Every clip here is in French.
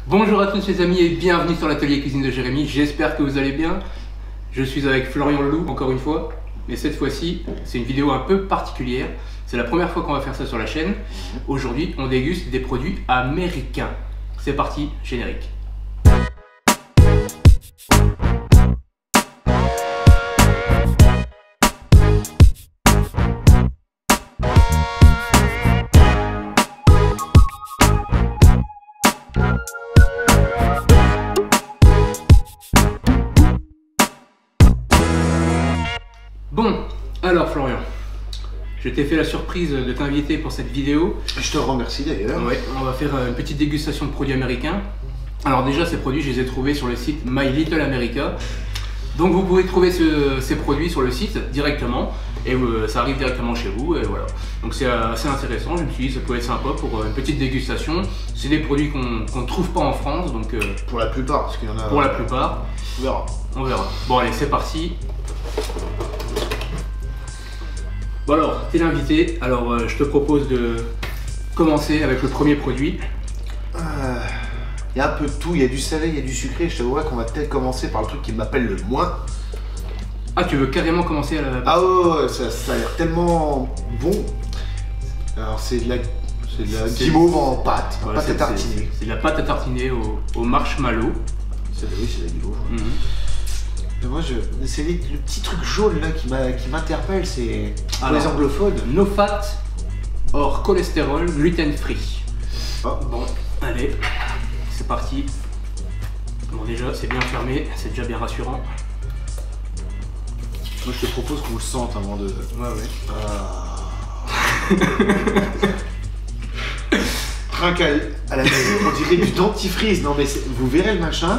Bonjour à tous les amis et bienvenue sur l'atelier cuisine de Jérémy, j'espère que vous allez bien. Je suis avec Florian Leloup encore une fois, mais cette fois-ci c'est une vidéo un peu particulière. C'est la première fois qu'on va faire ça sur la chaîne. Aujourd'hui on déguste des produits américains. C'est parti, générique. Bon, alors Florian, je t'ai fait la surprise de t'inviter pour cette vidéo. Je te remercie d'ailleurs. Ouais, on va faire une petite dégustation de produits américains. Alors déjà, ces produits, je les ai trouvés sur le site My Little America. Donc vous pouvez trouver ces produits sur le site directement et ça arrive directement chez vous et voilà. Donc c'est assez intéressant, je me suis dit ça peut être sympa pour une petite dégustation. C'est des produits qu'on ne trouve pas en France, donc pour la plupart, parce qu'il y en a. Pour la plupart. On verra. On verra. Bon allez, c'est parti. Bon alors, t'es l'invité, alors je te propose de commencer avec le premier produit. Il y a un peu de tout, il y a du salé, il y a du sucré. Je t'avouerais qu'on va peut-être commencer par le truc qui m'appelle le moins. Ah, tu veux carrément commencer à la... Ah ouais, ça a l'air tellement bon. Alors c'est de la guimauve en pâte, voilà, pâte à tartiner. C'est de la pâte à tartiner au marshmallow. Oui, c'est de la guimauve. Moi, c'est le petit truc jaune là qui m'interpelle, c'est pour les anglophones. No fat or cholestérol gluten free. Oh. Bon, allez, c'est parti. Bon, déjà, c'est bien fermé, c'est déjà bien rassurant. Moi, je te propose qu'on le sente avant de. Ouais. Trinque à la mesure, on dirait du dentifrice. Non, mais vous verrez le machin.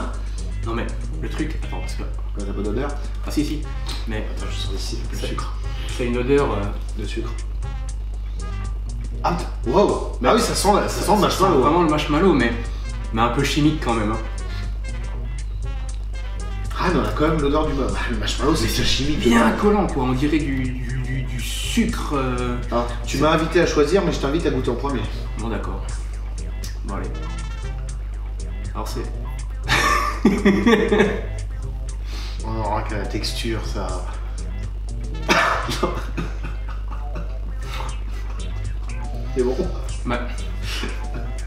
Non, mais le truc, attends, parce que. T'as pas d'odeur? Ah si, mais attends, je sens ici le sucre. C'est une odeur de sucre. Ah, wow. Ah oui, ça sent le marshmallow. Vraiment le marshmallow, mais un peu chimique quand même. Hein. Ah, mais on a quand même l'odeur du le marshmallow, c'est chimique. Bien collant, quoi. On dirait du sucre. Alors, tu m'as invité à choisir, mais je t'invite à goûter en premier. Bon, d'accord. Bon, allez. Alors, c'est. On aura que la texture, ça. C'est bon. Bah,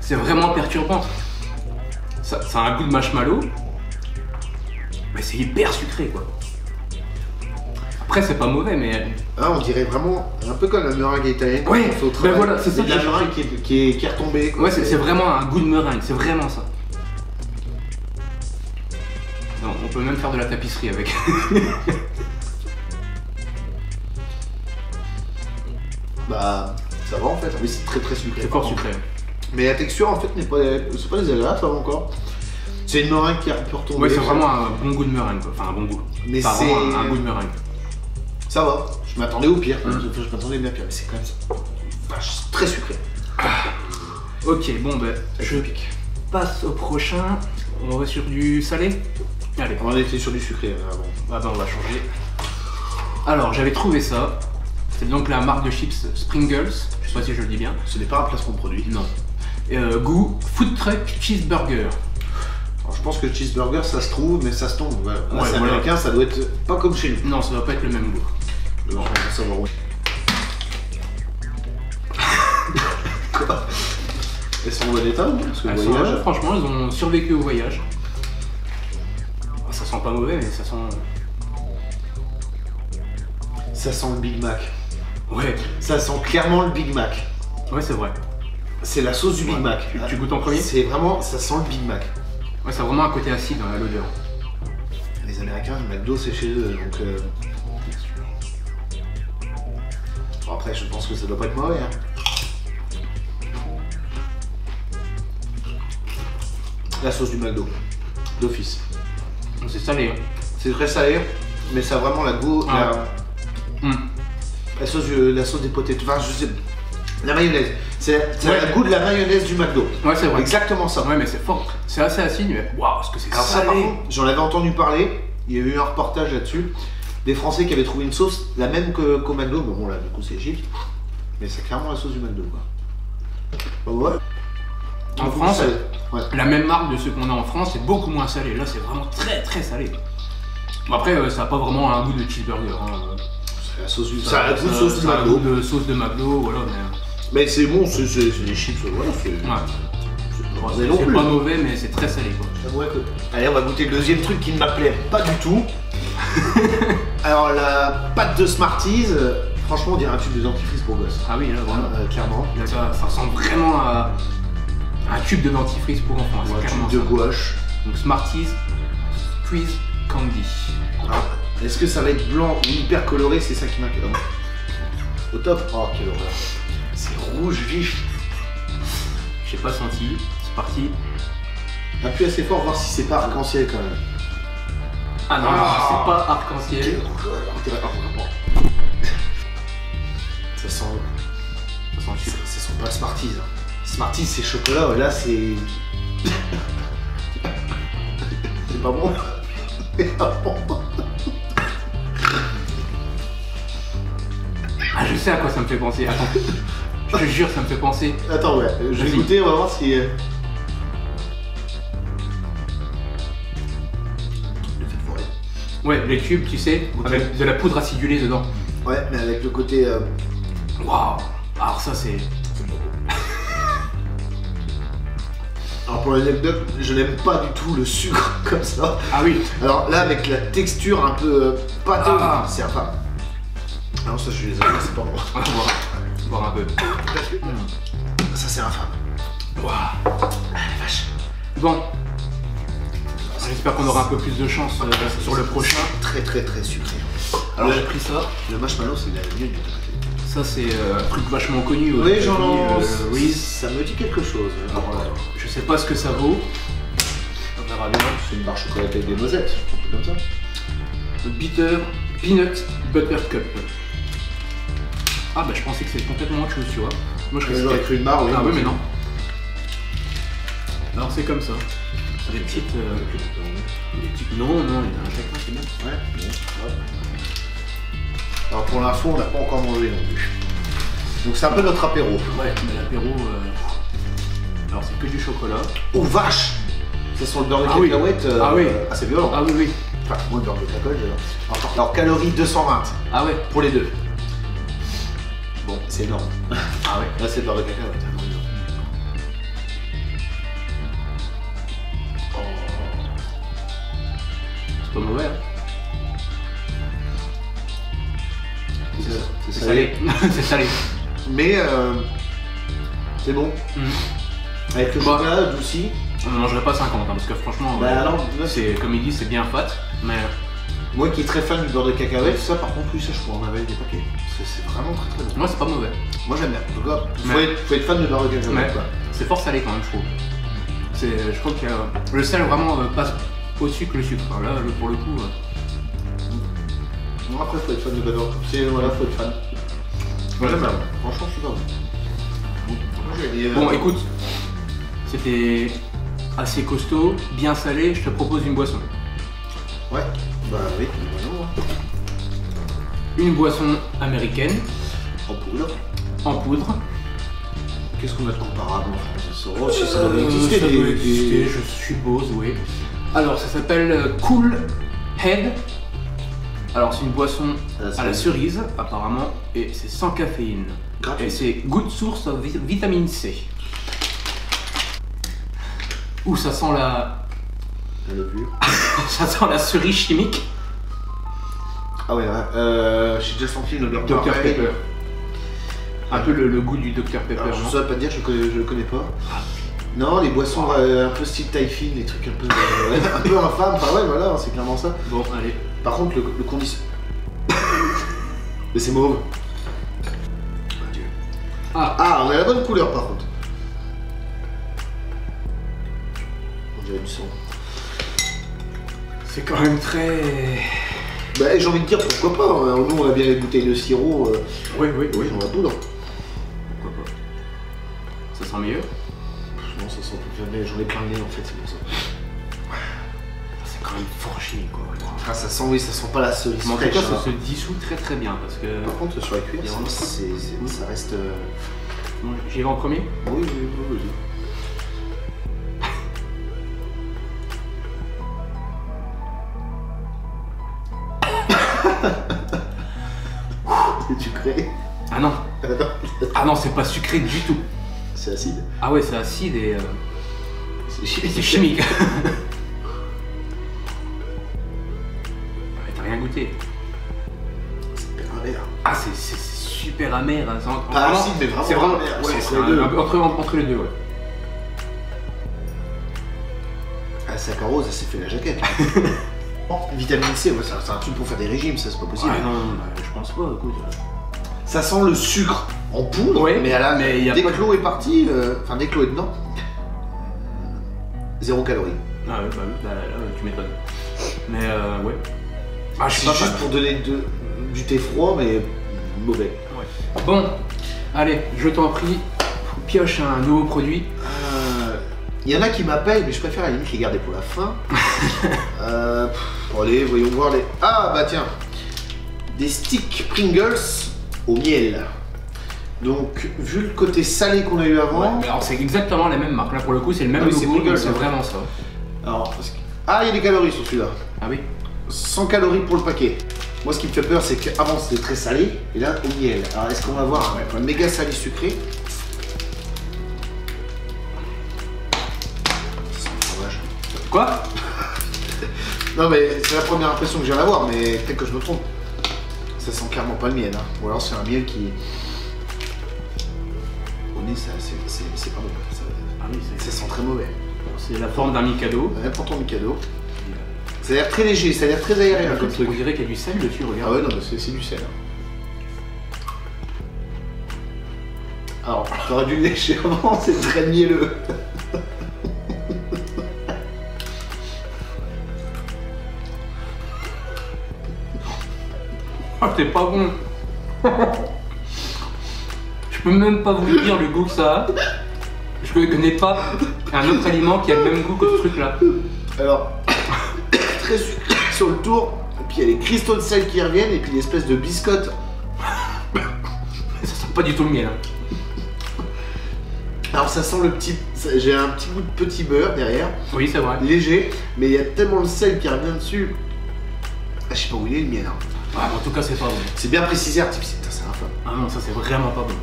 c'est vraiment perturbant. Ça a un goût de marshmallow, mais c'est hyper sucré, quoi. Après, c'est pas mauvais, mais. Ah, on dirait vraiment un peu comme la meringue italienne. Ouais, ben voilà, c'est ça. De la meringue qui est retombée. Quoi. Ouais, c'est vraiment un goût de meringue, c'est vraiment ça. Non, on peut même faire de la tapisserie avec. Bah, ça va en fait, mais c'est très sucré. C'est fort sucré. Mais la texture en fait c'est pas désagréable, ça va encore. C'est une meringue qui a pu retomber. Ouais, c'est vraiment un bon goût de meringue, quoi. Enfin un bon goût. Mais c'est vraiment un goût de meringue. Ça va, je m'attendais au pire. Je m'attendais bien pire, mais c'est quand même très sucré. Ok, bon ben, je passe au prochain. On va sur du salé. Allez. On était sur du sucré avant. Ah ben on va changer. Alors j'avais trouvé ça. C'est donc la marque de chips Springles. Je sais pas si je le dis bien. Ce n'est pas un placement de produit. Non. Goût Food Truck Cheeseburger. Alors, je pense que le cheeseburger ça se trouve, mais ça se tombe. Ouais, c'est voilà. américain, ça doit être pas comme chez nous. Non, ça doit pas être le même goût. Non, on va savoir où. Quoi? Elles sont en bon état parce que le voyage. Franchement, elles ont survécu au voyage. Ça sent pas mauvais, mais ça sent. Ça sent le Big Mac. Ouais. Ça sent clairement le Big Mac. Ouais, c'est vrai. C'est la sauce du Big Mac. Tu goûtes en premier? C'est vraiment, ça sent le Big Mac. Ouais, ça a vraiment un côté acide dans l'odeur. Les Américains, le McDo c'est chez eux, donc. Bon, après, je pense que ça doit pas être mauvais. Hein. La sauce du McDo, d'office. C'est salé. Hein. C'est très salé, mais ça a vraiment la goût. La sauce des potatoes. Enfin, je sais. La mayonnaise. C'est le goût de la mayonnaise du McDo. Ouais, c'est vrai. Exactement ça. Ouais, mais c'est fort. C'est assez acide, mais waouh, ce que c'est salé. Ça, par contre, j'en avais entendu parler. Il y a eu un reportage là-dessus. Des Français qui avaient trouvé une sauce la même qu'au McDo. Bon, là, du coup, c'est Égypte. Mais c'est clairement la sauce du McDo, quoi. Bah ouais. En France, ouais. la même marque de ceux qu'on a en France, c'est beaucoup moins salé. Là, c'est vraiment très très salé. Bon, après, ça n'a pas vraiment un goût de cheeseburger. Hein. C'est la sauce, ça a un goût de sauce de McDo. De sauce de McDo, voilà. Mais c'est bon, c'est des chips, voilà. C'est pas mauvais, mais c'est très salé quoi. Ouais, allez, on va goûter le deuxième truc qui ne m'appelait pas du tout. Alors, la pâte de Smarties, franchement, on dirait un tube de dentifrice pour gosse. Ah oui, là, vraiment. Clairement. Là, ça ressemble vraiment à un tube de dentifrice pour enfants. Ouais, un tube de gouache. Donc, Smarties Squeeze Candy. Est-ce que ça va être blanc ou hyper coloré? C'est ça qui m'inquiète. Au top. Oh, quelle horreur. C'est rouge vif. J'ai pas senti. C'est parti. Appuie assez fort, voir si c'est pas arc-en-ciel quand même. Ah non, c'est pas arc-en-ciel. Ça sent. Ça sent pas Smarties. Hein. Smarties c'est chocolat, là c'est. C'est pas bon. C'est pas bon. Ah, je sais à quoi ça me fait penser. Attends. Je te jure, ça me fait penser. Attends, ouais, je vais goûter, on va voir si. Ouais, les tubes, tu sais, avec de la poudre acidulée dedans. Ouais, mais avec le côté. Waouh. Alors ça, c'est. Alors pour l'anecdote, je n'aime pas du tout le sucre comme ça. Ah oui. Alors là, avec la texture un peu pâteuse, c'est infâme. Ah non, ça je suis désolé, c'est pas moi. On va voir un peu. Ça c'est infâme. Waouh. Ah la vache. Bon. J'espère qu'on aura un peu plus de chance sur le prochain. Très très très sucré. Alors j'ai pris ça. Le marshmallow c'est de la miel du Ça c'est un truc vachement connu. Oui, genre oui, ça me dit quelque chose. Alors, je sais pas ce que ça vaut. On verra bien. C'est une barre chocolatée avec des noisettes, un truc comme ça. Le Bitter Peanut Butter Cup. Ah bah je pensais que c'était complètement autre chose, tu vois. Moi j'aurais cru une barre, oui. Ah oui mais non. Alors c'est comme ça. Des petites. Non, il y en a un chacun, c'est bien. Ouais, bon, ouais. Alors pour l'info, on n'a pas encore mangé non plus. Donc c'est un peu notre apéro. Ouais, mais l'apéro. Alors c'est que du chocolat. Oh vache! Ça sent le beurre de cacahuète. Assez violent. Ah oui, oui. Enfin, moi le beurre de cacahuète, j'adore. Alors calories 220. Ah ouais. Pour les deux. Bon, c'est énorme. Ah ouais. Là c'est le beurre de cacahuète. C'est pas mauvais, hein. C'est salé. C'est salé. Mais c'est bon. Avec le chocolat adouci. On ne mangerait pas 50 hein, parce que franchement, c'est comme il dit, c'est bien fat. Mais moi qui est très fan du beurre de cacahuète, ça par contre, oui, ça je pourrais en avaler des paquets. C'est vraiment très très bon. Moi, c'est pas mauvais. Moi j'aime bien. En tout cas, faut être fan de beurre de cacahuète. C'est fort salé quand même, je trouve. Je trouve que le sel vraiment passe au-dessus que le sucre. Enfin, là, pour le coup. Bon, après, faut être fan de beurre. Voilà, faut être fan. Moi j'aime bien. Franchement, super bon. Bon, écoute, c'était assez costaud, bien salé. Je te propose une boisson. Ouais, bah oui, une boisson américaine. En poudre. En poudre. Qu'est-ce qu'on a de comparable en France? Si ça doit exister, ça doit exister, je suppose, oui. Alors, ça s'appelle Cool Head. Alors, c'est une boisson à la cerise, apparemment, et c'est sans caféine. Et c'est good source of vitamine C. Ouh, ça sent la... ça sent la cerise chimique. Ah ouais, j'ai déjà senti une odeur Dr Pepper. Un peu le goût du Dr Pepper. Alors, je ne saurais pas te dire, je le connais pas. Non, les boissons un peu style taille fine, les trucs un peu infâmes, enfin ouais, voilà, c'est clairement ça. Bon, allez. Par contre, le condition. Mais c'est mauve. Ah, on a la bonne couleur par contre. On dirait du sang. C'est quand même très... Bah j'ai envie de dire pourquoi pas, hein. Nous on a bien les bouteilles de sirop. Oui, on la poudre. Pourquoi pas. Ça sent meilleur? Non, ça sent tout jamais, j'en ai plein le nez en fait, c'est pour ça. C'est quand même fort chimique quoi. Ah ça sent, oui, ça sent pas la cerise Mais en tout fraîche. cas, ça se dissout très très bien parce que... Par contre sur la cuillère, ça reste... J'y vais en premier? Oui, vas-y. sucré. Ah non. Ah non, c'est pas sucré du tout. C'est acide. Ah ouais, c'est acide et C'est c'est chimique. Ouais, t'as rien goûté. C'est hyper amer. Ah, c'est super amer. Hein. Pas acide, mais vraiment c'est vraiment amer. Ouais, c'est c'est les deux. entre les deux, ouais. Ah, sac à rose, elle s'est fait la jaquette. Vitamine C, ouais, c'est un truc pour faire des régimes, ça c'est pas possible. Ouais, non, je pense pas, écoute. Ça sent le sucre en poudre, Ouais, mais, là, mais y a dès pas que l'eau est partie, enfin dès que l'eau est dedans, 0 calories. Ah ouais, bah là, tu m'étonnes. Mais ouais. Ah, je suis C'est pas juste fan. pour donner du thé froid, mais mauvais. Ouais. Bon, allez, je t'en prie, pioche un nouveau produit. Il y en a qui m'appellent, mais je préfère à la limite les garder pour la fin. Bon, allez, voyons voir les... Ah bah tiens, des sticks Pringles au miel. Donc, vu le côté salé qu'on a eu avant... Ouais, mais alors c'est exactement la même marque. Là pour le coup, c'est le même Ah oui, c'est logo, Pringles, donc c'est hein. vraiment ça. Alors, ah, il y a des calories sur celui-là. Ah oui. 100 calories pour le paquet. Moi, ce qui me fait peur, c'est qu'avant c'était très salé, et là au miel. Alors, est-ce qu'on va avoir un méga salé sucré? Ça sent le fromage. Quoi? Non, mais c'est la première impression que j'ai à l'avoir, mais peut-être que je me trompe. Ça sent clairement pas le miel, hein. Ou alors c'est un miel qui. Au nez, c'est pas bon. Ah oui, Ça sent très mauvais. c'est la forme d'un Mikado. Ouais, prends ton Mikado. Ça a l'air très léger, ça a l'air très aérien comme truc. On dirait qu'il y a du sel dessus, Ah regarde. ouais, non, mais c'est du sel. Alors, t'aurais dû le lécher avant, c'est très mielleux. Ah, c'est pas bon. Je peux même pas vous dire le goût que ça a. Je ne connais pas un autre aliment qui a le même goût que ce truc-là. Alors, très sucré sur le tour, et puis il y a les cristaux de sel qui reviennent, et puis l'espèce de biscotte. Ça sent pas du tout le miel. Hein. Alors ça sent le petit... J'ai un petit goût de petit beurre derrière, Oui, c'est vrai. léger, mais il y a tellement le sel qui revient dessus. Ah, je sais pas où il est le miel. Hein. Ah, en tout cas, c'est pas bon. C'est bien précisé, artificiel. Putain, c'est infâme. Ah non, ça c'est vraiment pas bon.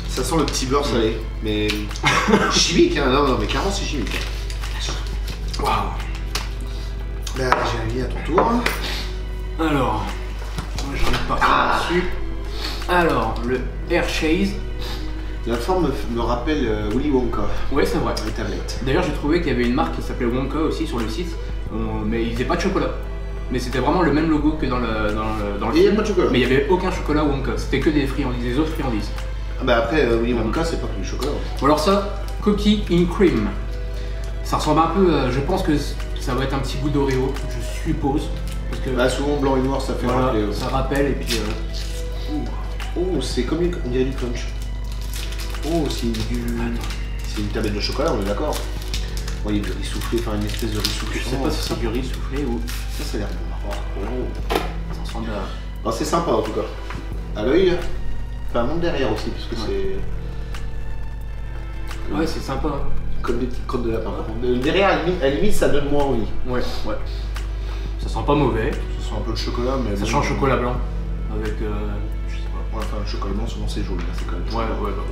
Ça sent le petit beurre salé, mais chimique, hein. Non, mais clairement c'est chimique. Waouh. Là, j'ai mis à ton tour. Alors, moi j'ai envie de partir là-dessus. Alors, le Hershey's. La forme me rappelle Willy Wonka, Ouais, c'est vrai. les tablettes. D'ailleurs, j'ai trouvé qu'il y avait une marque qui s'appelait Wonka aussi sur le site, mais ils faisaient pas de chocolat. Mais c'était vraiment le même logo que dans le Et il n'y a film. pas de chocolat. Mais il y avait aucun chocolat Wonka, c'était que des friandises, des autres friandises. Ah bah après, Willy Wonka, c'est pas que du chocolat. Ou alors ça, Cookie in Cream. Ça ressemble un peu, je pense que ça va être un petit goût d'Oreo, je suppose. Parce que Bah souvent blanc et noir, ça fait voilà, rappeler. ça rappelle et puis... Oh, c'est comme on dirait du punch. Oh, c'est une tablette de chocolat, on est d'accord. Bon, il y a du riz soufflé, enfin une espèce de riz soufflé. je sais pas si c'est du riz soufflé ou... Ça a l'air bon. Oh. Ça ressemble à... Non, c'est sympa en tout cas. À l'œil, enfin monte derrière aussi, puisque Ouais. c'est Ouais, c'est sympa. Hein. comme des petites crottes de lapin. Derrière, à la limite, ça donne moins envie. Ouais, ouais. Ça sent pas mauvais. Ça sent un peu le chocolat, mais. Ça change chocolat blanc. Avec... je sais pas. Ouais, enfin, le chocolat blanc, souvent c'est jaune, là, c'est quand même. Ouais, ouais, bah,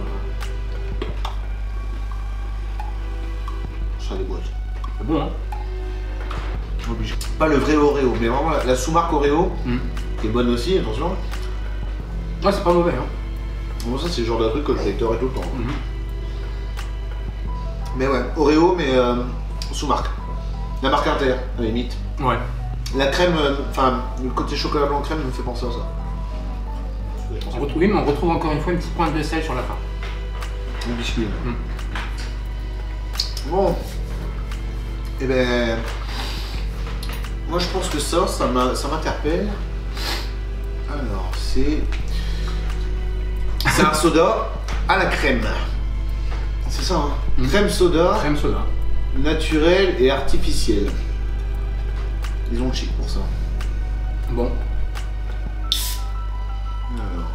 Ça déboîte. c'est bon, hein. Obligé. Pas le vrai Oreo, mais vraiment la sous-marque Oreo, Mm. qui est bonne aussi, attention. Ouais, c'est pas mauvais, hein. Bon, ça, c'est le genre de truc que je lecterai tout le temps. Mhm. Mais ouais, Oreo, mais sous-marque. La marque Inter, à la limite. Ouais. La crème, enfin, le côté chocolat blanc crème me fait penser à ça. Oui, mais on retrouve encore une fois une petite pointe de sel sur la fin. Le biscuit. Mm. Bon. Eh ben. Moi je pense que ça m'interpelle. Alors, c'est un soda à la crème. C'est ça, hein. Mm. Crème soda, Crème soda. naturelle et artificielle. Ils ont le chic pour ça. Bon. Alors.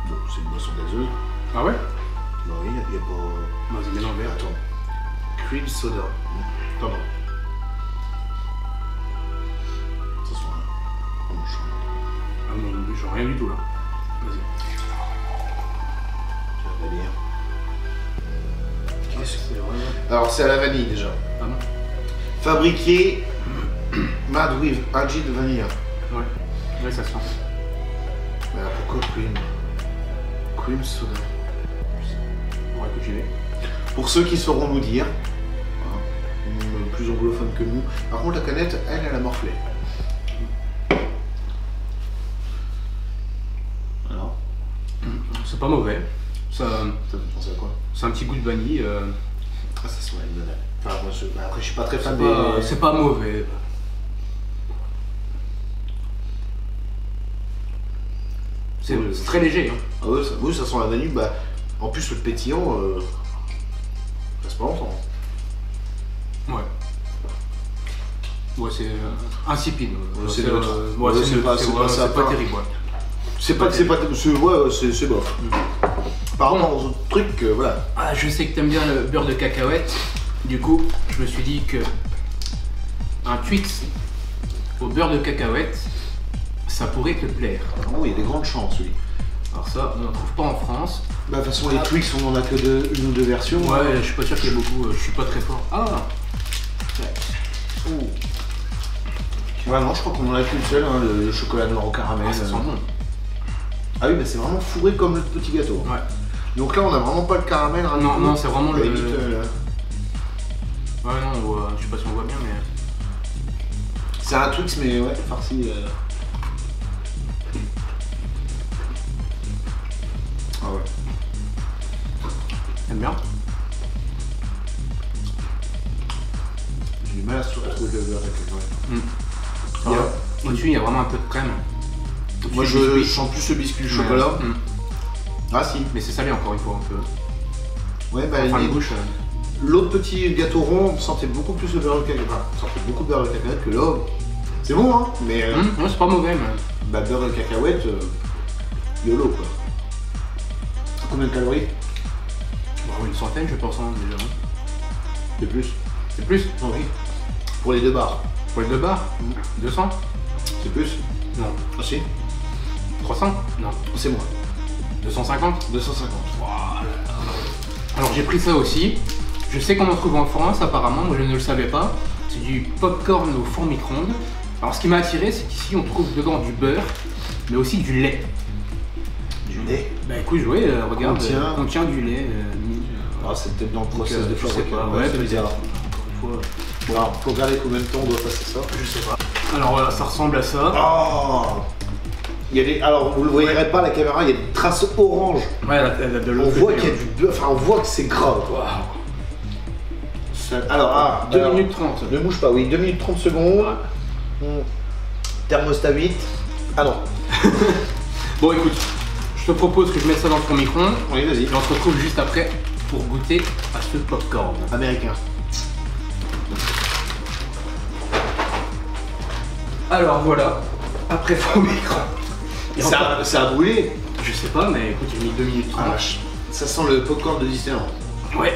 Bon, c'est une boisson gazeuse. Ah ouais? Bah oui, il n'y a pas. Vas-y, mets dans le verre. Attends. Cream soda. Pardon. Ça sent un. Ah non, j'en rien du tout là. Vas-y. Tu vas pas lire. Qu'est-ce que c'est vraiment? Alors c'est à la vanille déjà. Ah bon? Fabriqué made with agile vanilla. Ouais. Ouais, ça sent. Mais alors pourquoi cream? Cream soda. On va écouter. Pour ceux qui sauront nous dire, hein, plus anglophone que nous. Par contre la canette, elle a morflé. Alors, C'est pas mauvais. Ça ça fait penser à quoi? c'est un petit goût de vanille. Ah ça sent la limonade. Enfin, moi, après je suis pas très fan C'est pas mauvais. C'est très léger. Hein. Ah ouais, oui, ça sent la vanille. Bah, en plus le pétillant, ça passe pas longtemps. Ouais. Ouais, c'est insipide. C'est neutre. Ouais, Ouais, c'est pas terrible. Ouais. C'est pas, c'est bof. Par rapport aux autres trucs, voilà. Ah, je sais que t'aimes bien le beurre de cacahuète. Du coup, je me suis dit que un Twix au beurre de cacahuète, ça pourrait te plaire. Oh, il y a des grandes chances, oui. Alors ça, on n'en trouve pas en France. Bah, de toute façon, les Twix, on en a que une ou deux versions. Ouais, je suis pas sûr qu'il y ait beaucoup. Je suis pas très fort. Ah. Oh. Ouais, non, je crois qu'on en a qu'une seule, hein, le chocolat noir au caramel. Ah, ça sent bon. Ah oui, bah c'est vraiment fourré comme le petit gâteau. Ouais. Donc là, on a vraiment pas le caramel. Hein, Non, non, c'est vraiment le. limite, Ouais, non, on voit, je sais pas si on voit bien, mais. c'est un Twix, mais ouais, farci. Ah ouais. T'aimes bien? J'ai du mal à trouver le beurre avec le Alors, au-dessus, il y a vraiment un peu de crème. Moi, je sens plus le biscuit chocolat. Ah si. Mais c'est salé encore une fois un peu. Ouais, bah Enfin, les- la bouche. l'autre petit gâteau rond, on sentait beaucoup plus le beurre de cacahuète. Enfin, on sentait beaucoup de beurre de cacahuète que là. C'est bon, hein, mais Ouais, c'est pas mauvais, mais. bah, beurre de cacahuète, YOLO quoi. Combien de calories? Bon, une centaine, je pense, hein, déjà. C'est plus. C'est plus? Oui. Pour les deux barres. Pour les deux barres? 200? C'est plus? Non. Ah si. 300? Non. C'est moins. 250? 250. Alors j'ai pris ça aussi. Je sais qu'on en trouve en France apparemment, moi je ne le savais pas. C'est du popcorn au four micro-ondes. Alors ce qui m'a attiré, c'est qu'ici on trouve dedans du beurre, mais aussi du lait. Du lait. Bah écoute, ouais, regarde, contient du lait. Ah, c'est peut-être dans le process Donc, de je sais fabrication. pas, ouais, c'est peut-être. bizarre. Encore une fois. Bon, alors, faut regarder combien de temps on doit passer ça. Je sais pas. Alors voilà, ça ressemble à ça. Oh, il y a des... Alors, vous le voyez pas à la caméra, il y a des traces orange. Ouais, elle a de On l'autre voit côté, qu'il y a du beurre, enfin on voit que c'est gras. Waouh. Alors, 2 minutes 30. Ne bouge pas, oui, 2 minutes 30 secondes. Thermostat 8. Ah non. Bon écoute, je te propose que je mette ça dans ton micro-ondes. Oui, vas-y. Et on se retrouve juste après pour goûter à ce popcorn. Américain. Alors voilà, après ton micro. Ça a brûlé. Je sais pas, mais écoute, j'ai mis 2 minutes 30. Ah vache. Ça sent le popcorn de Disneyland. Ouais.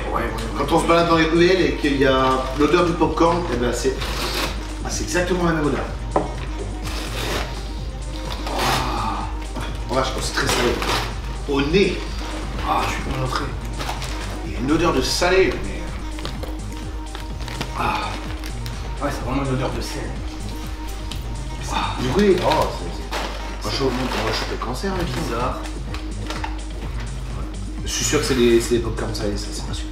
Quand on se balade dans les ruelles et qu'il y a l'odeur du popcorn, eh ben c'est exactement la même odeur. Oh vache, c'est très salé. Au nez, Ah, je suis pas rentré. il y a une odeur de salé. Mais... Ah. Ouais, c'est vraiment une odeur de sel. Du coup, on va choper le cancer avec ça. Bizarre. Je suis sûr que c'est des popcorn salés, ça c'est pas sûr.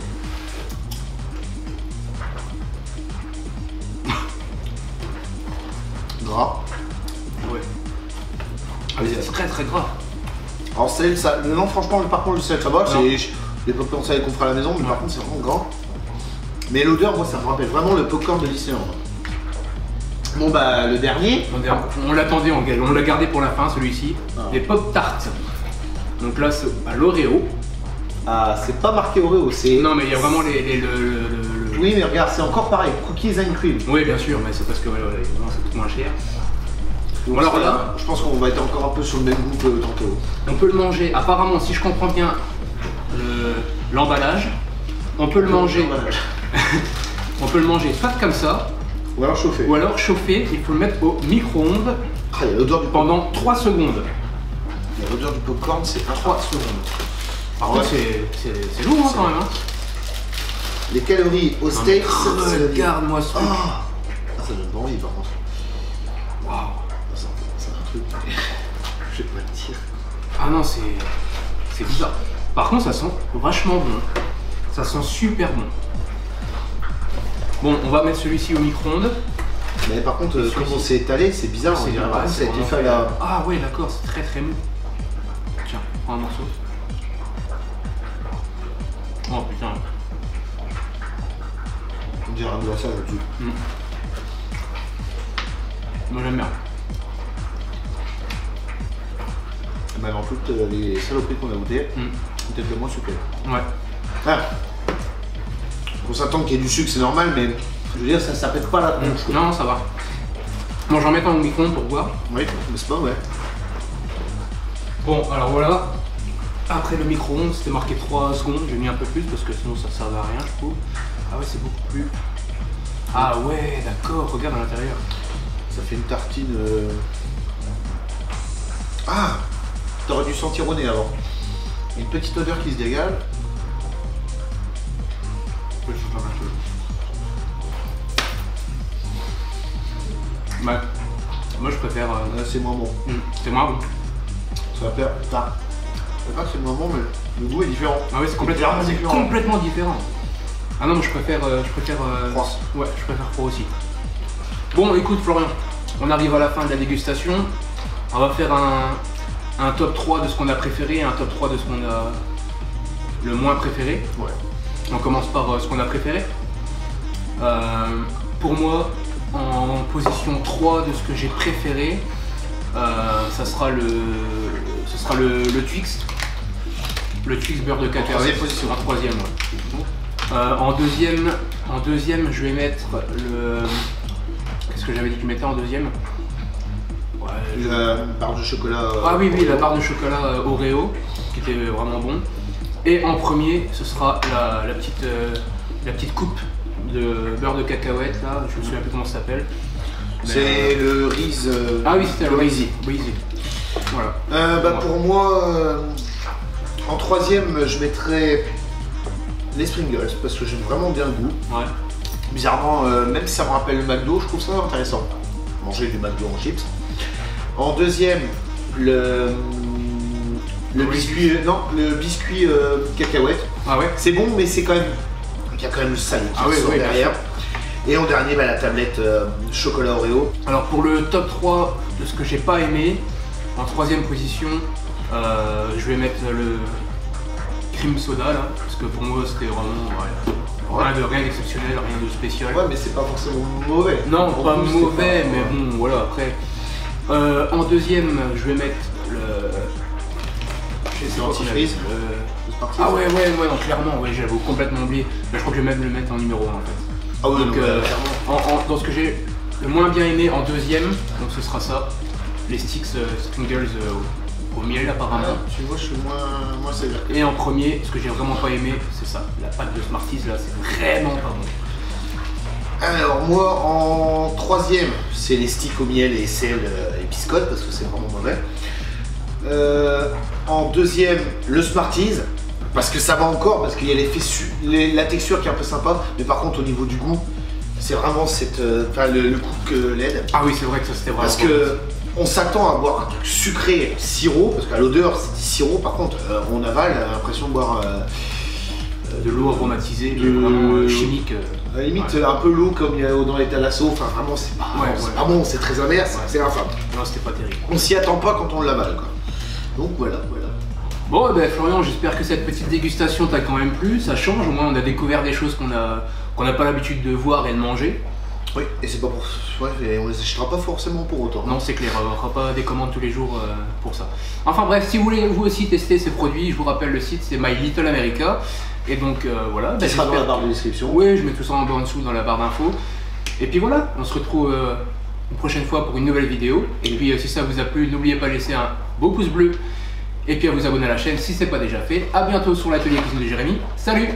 Gras. Ouais. Ah, mais c'est très gras. Alors sel, ça. Non franchement par contre le sel ça va, Non. c'est les popcorn salés qu'on fera à la maison, mais par contre c'est vraiment gras. Mais l'odeur, moi ça me rappelle vraiment le popcorn de Disneyland. Bon bah le dernier. On l'attendait, on l'a gardé pour la fin celui-ci. Ah. Les pop tarts. Donc là c'est à l'Oreo. Ah c'est pas marqué Oreo, c'est. Non mais il y a vraiment Oui mais regarde, c'est encore pareil, cookies and cream. Oui bien sûr, mais c'est parce que voilà, évidemment ça coûte moins cher. Donc, alors là, je pense qu'on va être encore un peu sur le même goût que tantôt. on peut le manger, apparemment si je comprends bien l'emballage, on peut le manger. On peut le manger soit comme ça, Ou alors chauffer. ou alors chauffer, il faut le mettre au micro-ondes Ah, il y a l'odeur du pendant 3 secondes. L'odeur du popcorn, c'est 3 secondes. Par contre, c'est lourd hein, quand même. Hein. Les calories au steak, regarde-moi ce truc. Ah, ça donne pas envie par contre. Waouh. C'est un truc, je vais pas le dire. Ah non, c'est bizarre. Par contre, ça sent vachement bon. Ça sent super bon. Bon, on va mettre celui-ci au micro-ondes. Mais par contre, comme on s'est étalé, c'est bizarre. C'est bien. vrai, Ça a été fait là. Ah ouais, d'accord, c'est très très mou. Tiens, prends un morceau. Oh putain. On dirait un glaçage là-dessus. Moi j'aime bien. Même en toutes les saloperies qu'on a goûtées, peut-être le moins sucré. Ouais. Ah. On s'attend qu'il y ait du sucre, c'est normal, mais je veux dire, ça pète pas la tronche. Non, ça va. Bon, j'en mets un au micro-ondes pour voir. Oui, mais c'est pas ouais. Bon, alors voilà. Après le micro-ondes, c'était marqué 3 secondes. J'ai mis un peu plus parce que sinon ça servait à rien, je trouve. Ah ouais, c'est beaucoup plus. Ah ouais, d'accord, regarde à l'intérieur. Ça fait une tartine. Ah, t'aurais dû sentir au nez avant. Une petite odeur qui se dégage. Ouais, je pas mal. Ouais. Moi je préfère. C'est moins bon. C'est moins bon. Ça va faire. Enfin, c'est pas que c'est moins bon, mais le goût est différent. Ah oui, c'est complètement différent. Ah non, moi je préfère. Froid. Ouais, je préfère froid aussi. Bon, écoute Florian, on arrive à la fin de la dégustation. On va faire un top 3 de ce qu'on a préféré et un top 3 de ce qu'on a le moins préféré. Ouais. On commence par ce qu'on a préféré. Pour moi, en position 3 de ce que j'ai préféré, ça sera le Twix. Le Twix beurre de cacahuète. En troisième, ouais. En deuxième, je vais mettre le. Qu'est-ce que j'avais dit que je mettais en deuxième? La barre de chocolat. Ah oui, la barre de chocolat Oreo, qui était vraiment bon. Et en premier, ce sera la petite coupe de beurre de cacahuète, là, je me souviens plus comment ça s'appelle. C'est le Reese. Ah oui, c'était le Reese. Voilà. Bah pour moi, en troisième, je mettrais les Pringles parce que j'aime vraiment bien le goût. Ouais. Bizarrement, même si ça me rappelle le McDo, je trouve ça intéressant. Manger du McDo en chips. En deuxième, le biscuit, le biscuit cacahuète. Ah ouais. C'est bon, mais c'est quand même, il y a quand même le salé qui sort derrière. Et en dernier, la tablette chocolat Oreo. Alors pour le top 3 de ce que j'ai pas aimé, en troisième position, je vais mettre le cream soda là, parce que pour moi c'était vraiment rien d'exceptionnel, rien de spécial. Ouais, mais c'est pas forcément mauvais. Non, pas mauvais, mais bon, voilà, après. En deuxième, je vais mettre le. Dentifrice. Ah ouais, non, clairement, ouais, j'avais complètement oublié. Mais je crois que je vais même le mettre en numéro 1 en fait. Ah oui, donc, dans ce que j'ai le moins bien aimé en deuxième, donc ce sera ça. Les sticks Pringles au miel apparemment. Tu vois, je suis moins sévère. Et en premier, ce que j'ai vraiment pas aimé, c'est ça. La pâte de Smarties là, c'est vraiment pas bon. Alors moi en troisième, c'est les sticks au miel et sel et biscotte parce que c'est vraiment mauvais. En deuxième, le Smarties parce que ça va encore, parce qu'il y a l'effet la texture qui est un peu sympa, mais par contre au niveau du goût, c'est vraiment le cook LED. Ah oui, c'est vrai que ça c'était vraiment. Parce que on s'attend à boire un truc sucré, sirop, parce qu'à l'odeur c'est du sirop. Par contre, on avale, on a l'impression de boire de l'eau aromatisée, vraiment chimique. À la limite, un peu l'eau comme il y a dans les Thalasso. Enfin, vraiment, c'est pas bon, c'est très amer, c'est infâme. Non, c'était pas terrible. On s'y attend pas quand on l'avale, quoi. Donc voilà. Bon, ben Florian, j'espère que cette petite dégustation t'a quand même plu. Ça change, au moins on a découvert des choses qu'on n'a pas l'habitude de voir et de manger. Oui, et c'est pas pour. Ouais, on les achètera pas forcément pour autant. Non, c'est clair, on fera pas des commandes tous les jours pour ça. Enfin bref, si vous voulez vous aussi tester ces produits, je vous rappelle le site, c'est My Little America. Et donc voilà. Ça sera dans la barre de description. Oui, je mets tout ça en dessous dans la barre d'infos. Et puis voilà, on se retrouve une prochaine fois pour une nouvelle vidéo. Et puis si ça vous a plu, n'oubliez pas de laisser un beau pouce bleu. Et puis à vous abonner à la chaîne si ce n'est pas déjà fait. A bientôt sur l'atelier cuisine de Jérémy. Salut!